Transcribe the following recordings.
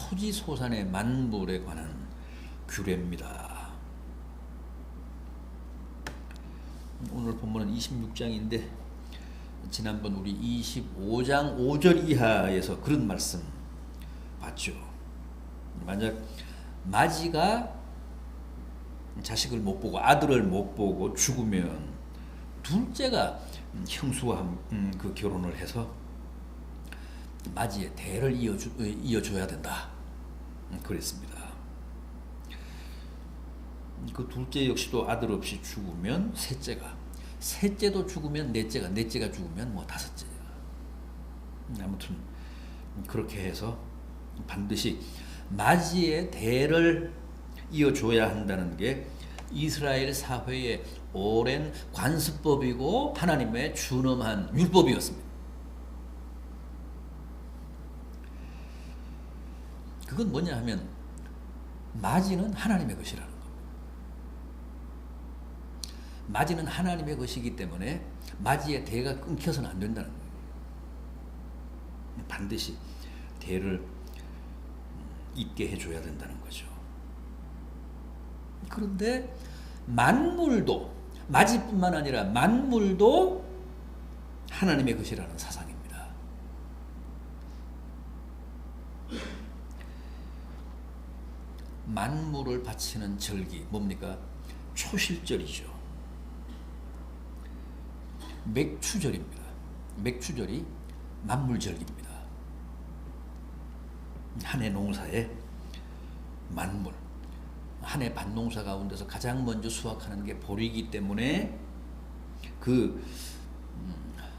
토지소산의 만물에 관한 규례입니다. 오늘 본문은 26장인데 지난번 우리 25장 5절 이하에서 그런 말씀 봤죠. 만약 마지가 자식을 못 보고 아들을 못 보고 죽으면 둘째가 형수와 그 결혼을 해서 마지의 대를 이어줘야 된다. 그랬습니다. 그 둘째 역시도 아들 없이 죽으면 셋째도 죽으면 넷째가 죽으면 뭐 다섯째. 아무튼 그렇게 해서 반드시 마지의 대를 이어줘야 한다는 게 이스라엘 사회의 오랜 관습법이고 하나님의 준엄한 율법이었습니다. 그건 뭐냐 하면 마지는 하나님의 것이라는 겁니다. 마지는 하나님의 것이기 때문에 마지의 대가 끊겨서는 안 된다는 거예요. 반드시 대를 있게 해줘야 된다는 거죠. 그런데 만물도 마지뿐만 아니라 만물도 하나님의 것이라는 사상입니다. 만물을 바치는 절기 뭡니까? 초실절이죠. 맥추절입니다. 맥추절이 만물절기입니다. 한 해 농사의 만물, 한 해 밭농사 가운데서 가장 먼저 수확하는 게 보리이기 때문에 그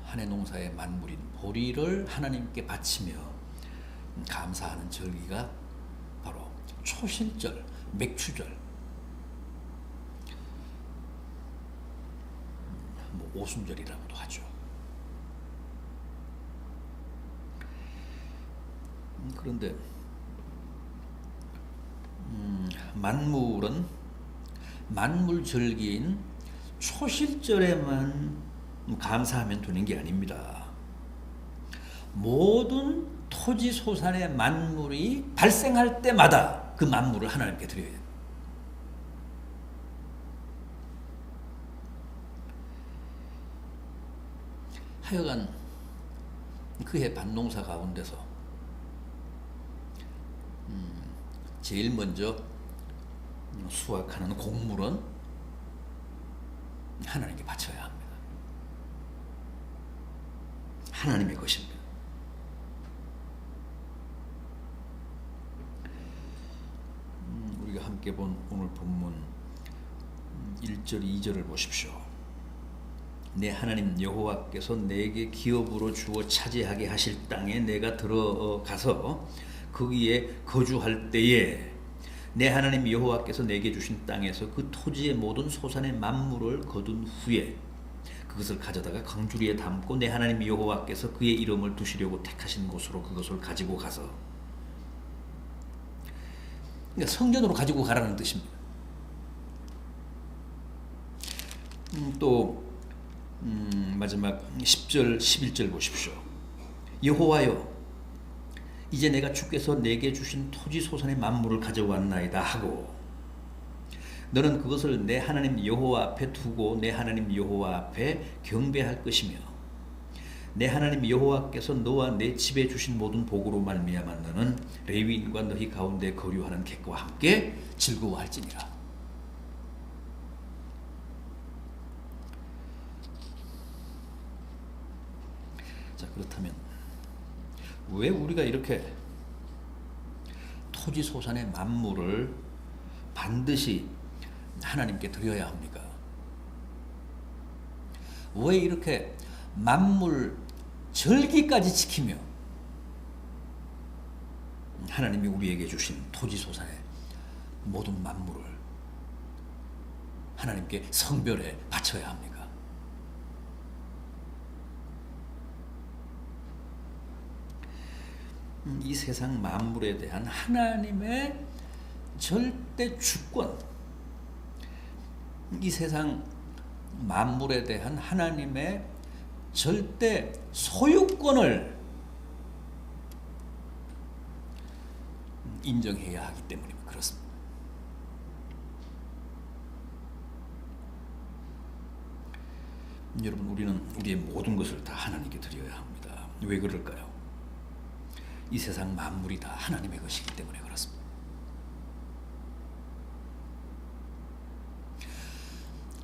한 해 농사의 만물인 보리를 하나님께 바치며 감사하는 절기가 바로 초실절, 맥추절, 뭐 오순절이라고도 하죠. 그런데 만물은 만물절기인 초실절에만 감사하면 되는 게 아닙니다. 모든 토지소산의 만물이 발생할 때마다 그 만물을 하나님께 드려야 돼요. 하여간 그해 밭농사 가운데서 제일 먼저 수확하는 곡물은 하나님께 바쳐야 합니다. 하나님의 것입니다. 우리가 함께 본 오늘 본문 1절 2절을 보십시오. 내 하나님 여호와께서 내게 기업으로 주어 차지하게 하실 땅에 내가 들어가서 거기에 거주할 때에 내 하나님 여호와께서 내게 주신 땅에서 그 토지의 모든 소산의 만물을 거둔 후에 그것을 가져다가 강주리에 담고 내 하나님 여호와께서 그의 이름을 두시려고 택하신 곳으로 그것을 가지고 가서, 그러니까 성전으로 가지고 가라는 뜻입니다. 또 마지막 10절 11절 보십시오. 여호와여 이제 내가 주께서 내게 주신 토지 소산의 만물을 가져왔나이다 하고 너는 그것을 내 하나님 여호와 앞에 두고 내 하나님 여호와 앞에 경배할 것이며 내 하나님 여호와께서 너와 내 집에 주신 모든 복으로 말미암아 너는 레위인과 너희 가운데 거류하는 객과 함께 즐거워할지니라. 자, 그렇다면 왜 우리가 이렇게 토지소산의 만물을 반드시 하나님께 드려야 합니까? 왜 이렇게 만물 절기까지 지키며 하나님이 우리에게 주신 토지소산의 모든 만물을 하나님께 성별에 바쳐야 합니까? 이 세상 만물에 대한 하나님의 절대 주권, 이 세상 만물에 대한 하나님의 절대 소유권을 인정해야 하기 때문에 그렇습니다. 여러분, 우리는 우리의 모든 것을 다 하나님께 드려야 합니다. 왜 그럴까요? 이 세상 만물이 다 하나님의 것이기 때문에 그렇습니다.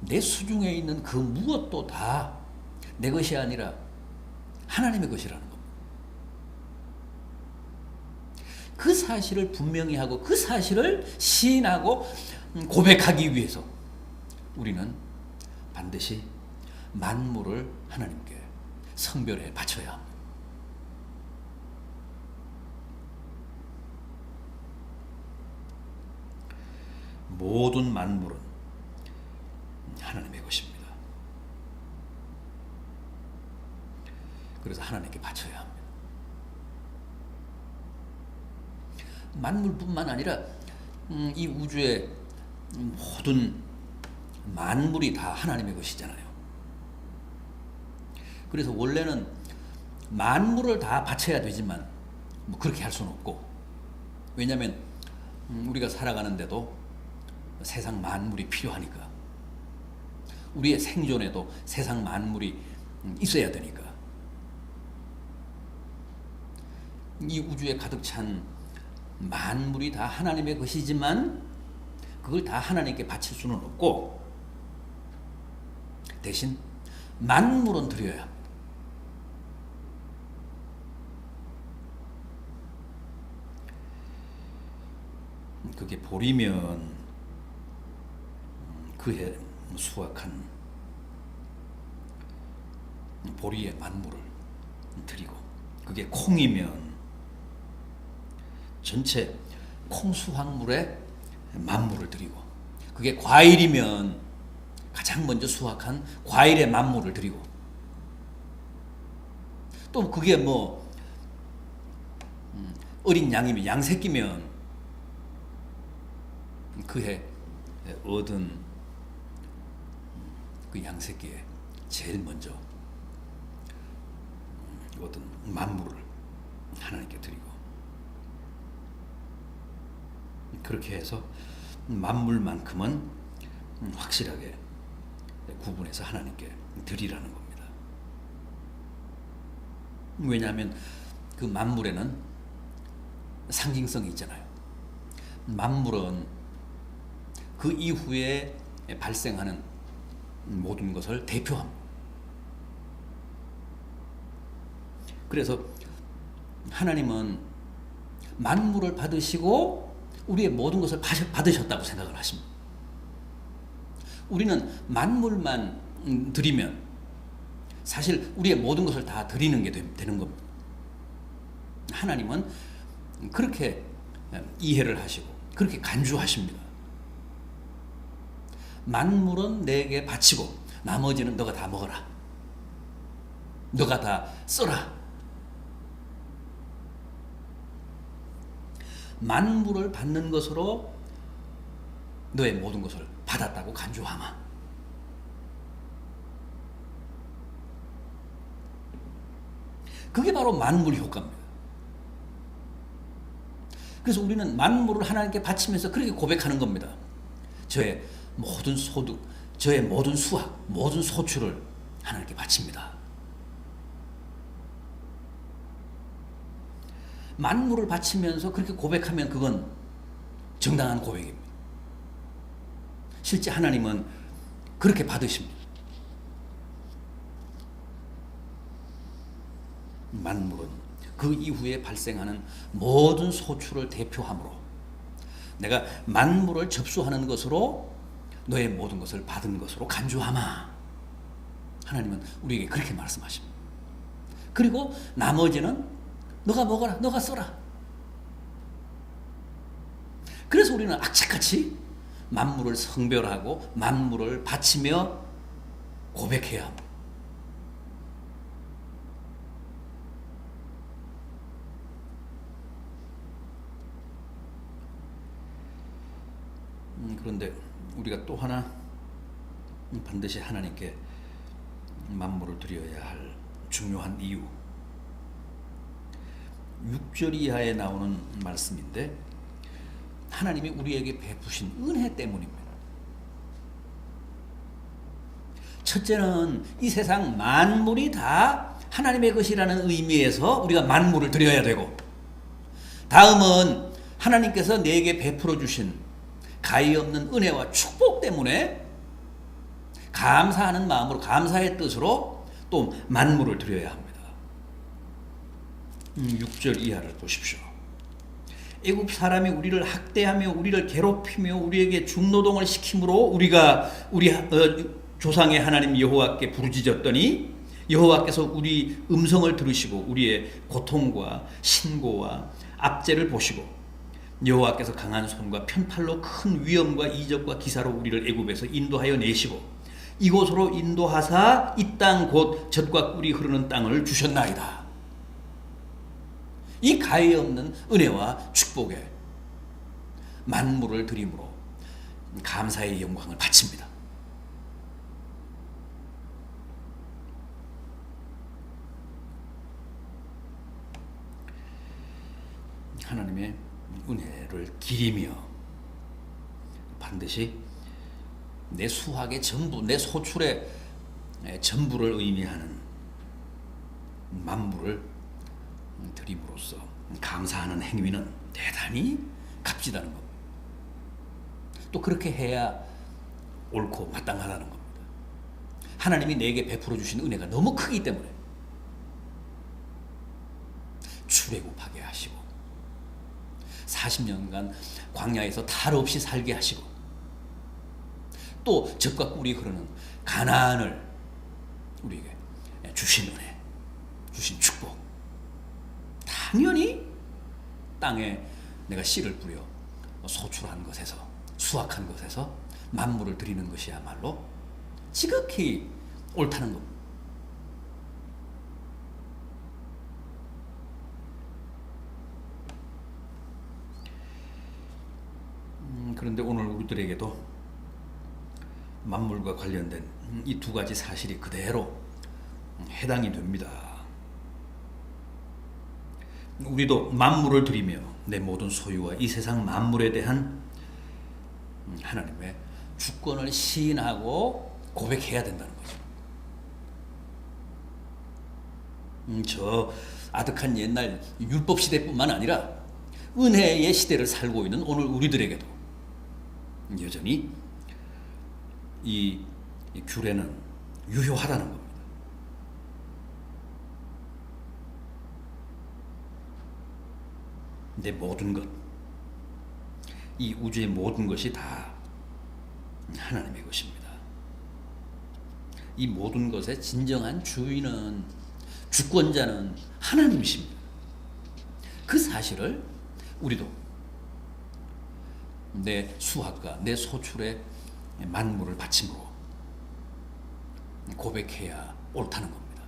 내 수중에 있는 그 무엇도 다 내 것이 아니라 하나님의 것이라는 겁니다. 그 사실을 분명히 하고 그 사실을 시인하고 고백하기 위해서 우리는 반드시 만물을 하나님께 성별해 바쳐야 합니다. 모든 만물은 하나님의 것입니다. 그래서 하나님께 바쳐야 합니다. 만물뿐만 아니라 이 우주의 모든 만물이 다 하나님의 것이잖아요. 그래서 원래는 만물을 다 바쳐야 되지만 뭐 그렇게 할 수는 없고, 왜냐하면 우리가 살아가는데도 세상 만물이 필요하니까, 우리의 생존에도 세상 만물이 있어야 되니까, 이 우주에 가득 찬 만물이 다 하나님의 것이지만 그걸 다 하나님께 바칠 수는 없고, 대신 만물은 드려야 합니다. 그게 보리면 그해 수확한 보리의 만물을 드리고, 그게 콩이면 전체 콩수확물의 만물을 드리고, 그게 과일이면 가장 먼저 수확한 과일의 만물을 드리고, 또 그게 뭐 어린 양이면 양새끼면 그해 얻은 그 양새끼에 제일 먼저 얻은 만물을 하나님께 드리고, 그렇게 해서 만물만큼은 확실하게 구분해서 하나님께 드리라는 겁니다. 왜냐하면 그 만물에는 상징성이 있잖아요. 만물은 그 이후에 발생하는 모든 것을 대표합니다. 그래서 하나님은 만물을 받으시고 우리의 모든 것을 받으셨다고 생각을 하십니다. 우리는 만물만 드리면 사실 우리의 모든 것을 다 드리는 게 되는 겁니다. 하나님은 그렇게 이해를 하시고 그렇게 간주하십니다. 만물은 내게 바치고 나머지는 너가 다 먹어라. 너가 다 써라. 만물을 받는 것으로 너의 모든 것을 받았다고 간주하마. 그게 바로 만물 효과입니다. 그래서 우리는 만물을 하나님께 바치면서 그렇게 고백하는 겁니다. 저의 모든 소득, 저의 모든 수확, 모든 소출을 하나님께 바칩니다. 만물을 바치면서 그렇게 고백하면 그건 정당한 고백입니다. 실제 하나님은 그렇게 받으십니다. 만물은 그 이후에 발생하는 모든 소출을 대표하므로 내가 만물을 접수하는 것으로 너의 모든 것을 받은 것으로 간주하마. 하나님은 우리에게 그렇게 말씀하십니다. 그리고 나머지는 너가 먹어라, 너가 써라. 그래서 우리는 악착같이 만물을 성별하고 만물을 바치며 고백해야 합니다. 그런데 우리가 또 하나 반드시 하나님께 만물을 드려야 할 중요한 이유, 6절 이하에 나오는 말씀인데 하나님이 우리에게 베푸신 은혜 때문입니다. 첫째는 이 세상 만물이 다 하나님의 것이라는 의미에서 우리가 만물을 드려야 되고, 다음은 하나님께서 내게 베풀어 주신 가히 없는 은혜와 축복 때문에 감사하는 마음으로, 감사의 뜻으로 또 만물을 드려야 합니다. 6절 이하를 보십시오. 애굽 사람이 우리를 학대하며 우리를 괴롭히며 우리에게 중노동을 시킴으로 우리가 우리 조상의 하나님 여호와께 부르짖었더니 여호와께서 우리 음성을 들으시고 우리의 고통과 신고와 압제를 보시고 여호와께서 강한 손과 편팔로 큰 위엄과 이적과 기사로 우리를 애굽에서 인도하여 내시고 이곳으로 인도하사 이 땅 곧 젖과 꿀이 흐르는 땅을 주셨나이다. 이 가히 없는 은혜와 축복에 만물을 드림으로 감사의 영광을 바칩니다. 하나님의 은혜를 기리며 반드시 내 수확의 전부, 내 소출의 전부를 의미하는 만물을 드림으로써 감사하는 행위는 대단히 값지다는 겁니다. 또 그렇게 해야 옳고 마땅하다는 겁니다. 하나님이 내게 베풀어 주신 은혜가 너무 크기 때문에 출애굽하게 하시고 40년간 광야에서 탈 없이 살게 하시고 또 젖과 꿀이 흐르는 가나안을 우리에게 주신 은혜, 주신 축복, 당연히 땅에 내가 씨를 뿌려 소출한 것에서, 수확한 것에서 만물을 드리는 것이야말로 지극히 옳다는 겁니다. 그런데 오늘 우리들에게도 만물과 관련된 이 두 가지 사실이 그대로 해당이 됩니다. 우리도 만물을 드리며 내 모든 소유와 이 세상 만물에 대한 하나님의 주권을 시인하고 고백해야 된다는 거죠. 저 아득한 옛날 율법 시대뿐만 아니라 은혜의 시대를 살고 있는 오늘 우리들에게도 여전히 이 규례는 유효하다는 겁니다. 내 모든 것, 이 우주의 모든 것이 다 하나님의 것입니다. 이 모든 것의 진정한 주인은, 주권자는 하나님이십니다. 그 사실을 우리도 내 수확과 내 소출의 만물을 바침으로 고백해야 옳다는 겁니다.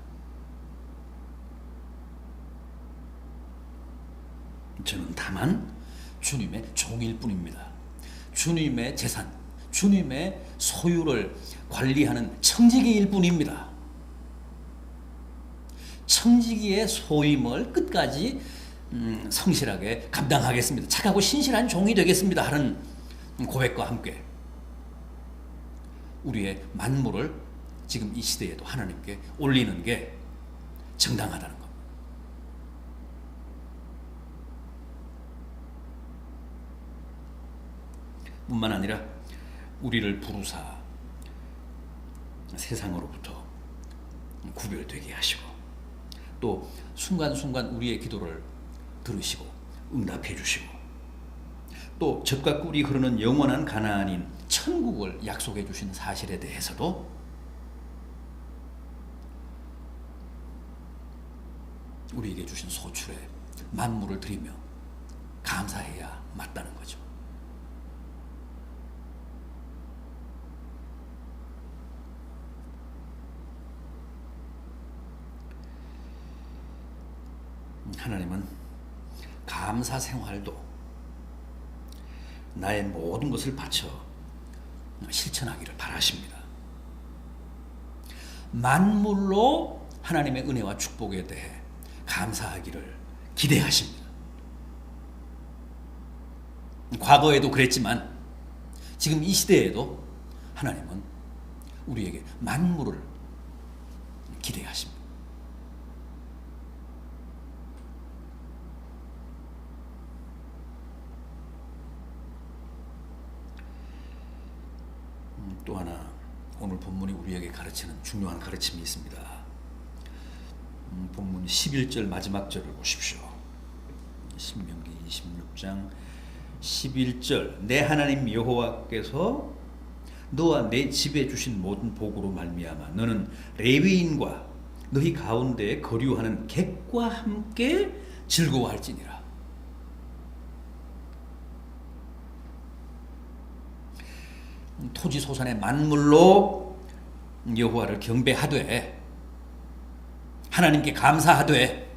저는 다만 주님의 종일 뿐입니다. 주님의 재산, 주님의 소유를 관리하는 청지기일 뿐입니다. 청지기의 소임을 끝까지 성실하게 감당하겠습니다. 착하고 신실한 종이 되겠습니다 하는 고백과 함께 우리의 만물을 지금 이 시대에도 하나님께 올리는 게 정당하다는 겁니다. 뿐만 아니라 우리를 부르사 세상으로부터 구별되게 하시고 또 순간순간 우리의 기도를 들으시고 응답해 주시고 또 젖과 꿀이 흐르는 영원한 가나안인 천국을 약속해 주신 사실에 대해서도 우리에게 주신 소출에 만물을 드리며 감사해야 맞다는 거죠. 하나님은 감사 생활도 나의 모든 것을 바쳐 실천하기를 바라십니다. 만물로 하나님의 은혜와 축복에 대해 감사하기를 기대하십니다. 과거에도 그랬지만 지금 이 시대에도 하나님은 우리에게 만물을 기대하십니다. 또 하나 오늘 본문이 우리에게 가르치는 중요한 가르침이 있습니다. 본문 11절 마지막 절을 보십시오. 신명기 26장 11절 내 하나님 여호와께서 너와 내 집에 주신 모든 복으로 말미암아 너는 레위인과 너희 가운데 거류하는 객과 함께 즐거워할지니라. 토지소산의 만물로 여호와를 경배하되 하나님께 감사하되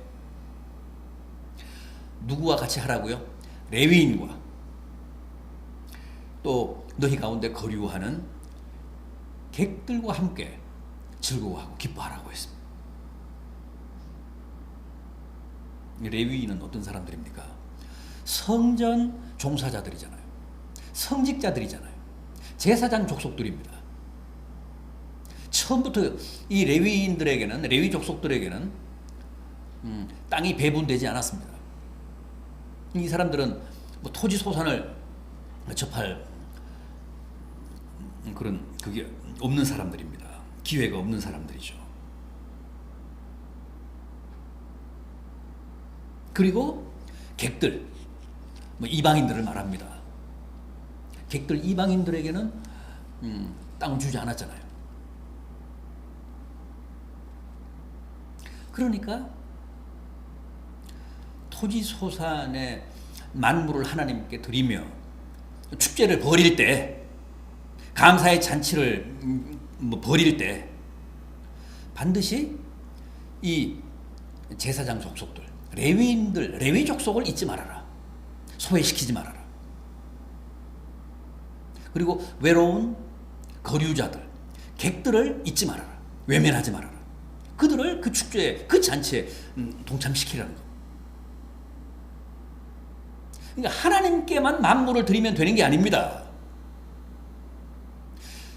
누구와 같이 하라고요? 레위인과 또 너희 가운데 거류하는 객들과 함께 즐거워하고 기뻐하라고 했습니다. 레위인은 어떤 사람들입니까? 성전 종사자들이잖아요. 성직자들이잖아요. 제사장 족속들입니다. 처음부터 이 레위인들에게는 레위 족속들에게는 땅이 배분되지 않았습니다. 이 사람들은 뭐 토지 소산을 접할 그런 그게 없는 사람들입니다. 기회가 없는 사람들이죠. 그리고 객들, 뭐 이방인들을 말합니다. 객들 이방인들에게는 땅을 주지 않았잖아요. 그러니까 토지 소산의 만물을 하나님께 드리며 축제를 벌일 때, 감사의 잔치를 벌일 때 반드시 이 제사장 족속들, 레위인들, 레위 족속을 잊지 말아라. 소외시키지 말아라. 그리고 외로운 거류자들, 객들을 잊지 말아라. 외면하지 말아라. 그들을 그 축제에, 그 잔치에 동참시키라는 것. 그러니까 하나님께만 만물을 드리면 되는 게 아닙니다.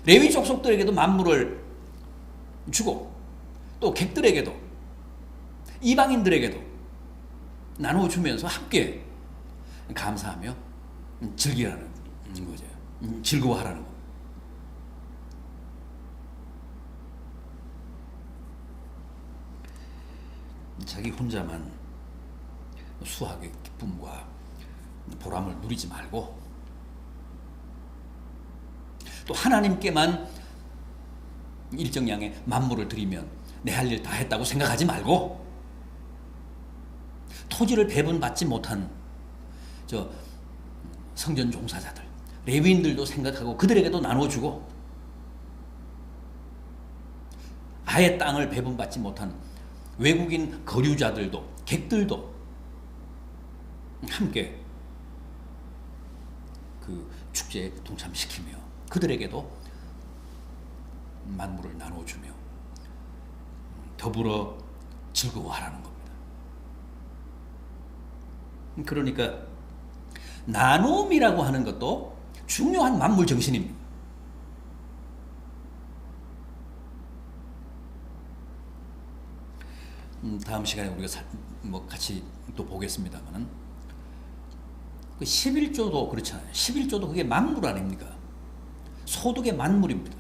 레위 족속들에게도 만물을 주고 또 객들에게도 이방인들에게도 나눠주면서 함께 감사하며 즐기라는 거죠. 즐거워하라는 거. 자기 혼자만 수학의 기쁨과 보람을 누리지 말고 또 하나님께만 일정 양의 만물을 드리면 내 할 일 다 했다고 생각하지 말고 토지를 배분받지 못한 저 성전 종사자들, 레위인들도 생각하고 그들에게도 나눠주고 아예 땅을 배분받지 못한 외국인 거류자들도 객들도 함께 그 축제에 동참시키며 그들에게도 만물을 나눠주며 더불어 즐거워하라는 겁니다. 그러니까 나눔이라고 하는 것도 중요한 만물 정신입니다. 다음 시간에 우리가 같이 또 보겠습니다만은 그 11조도 그렇잖아요. 11조도 그게 만물 아닙니까? 소득의 만물입니다.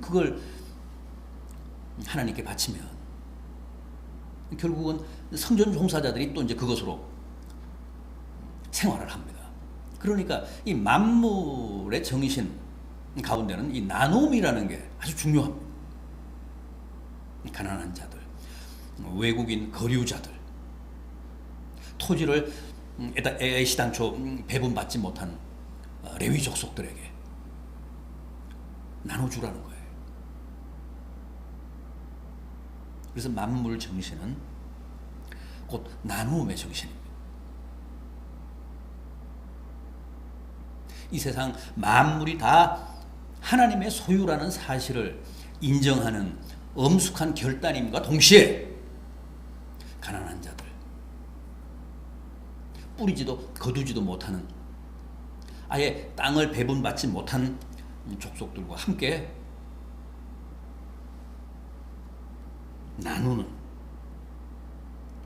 그걸 하나님께 바치면 결국은 성전 종사자들이 또 이제 그것으로 생활을 합니다. 그러니까 이 만물의 정신 가운데는 이 나눔이라는 게 아주 중요합니다. 가난한 자들, 외국인 거류자들, 토지를 애시당초 배분받지 못한 레위 족속들에게 나눠주라는 거예요. 그래서 만물 정신은 곧 나눔의 정신입니다. 이 세상 만물이 다 하나님의 소유라는 사실을 인정하는 엄숙한 결단임과 동시에 가난한 자들, 뿌리지도 거두지도 못하는, 아예 땅을 배분받지 못한 족속들과 함께 나누는,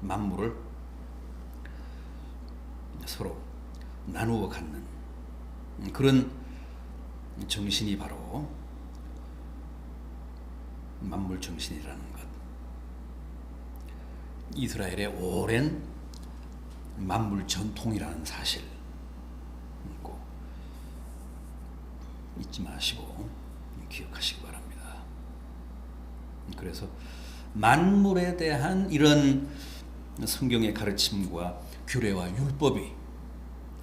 만물을 서로 나누어 갖는 그런 정신이 바로 만물 정신이라는 것. 이스라엘의 오랜 만물 전통이라는 사실 꼭 잊지 마시고 기억하시기 바랍니다. 그래서 만물에 대한 이런 성경의 가르침과 규례와 율법이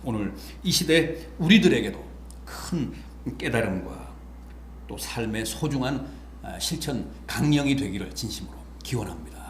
오늘 이 시대 우리들에게도 큰 깨달음과 또 삶의 소중한 실천 강령이 되기를 진심으로 기원합니다.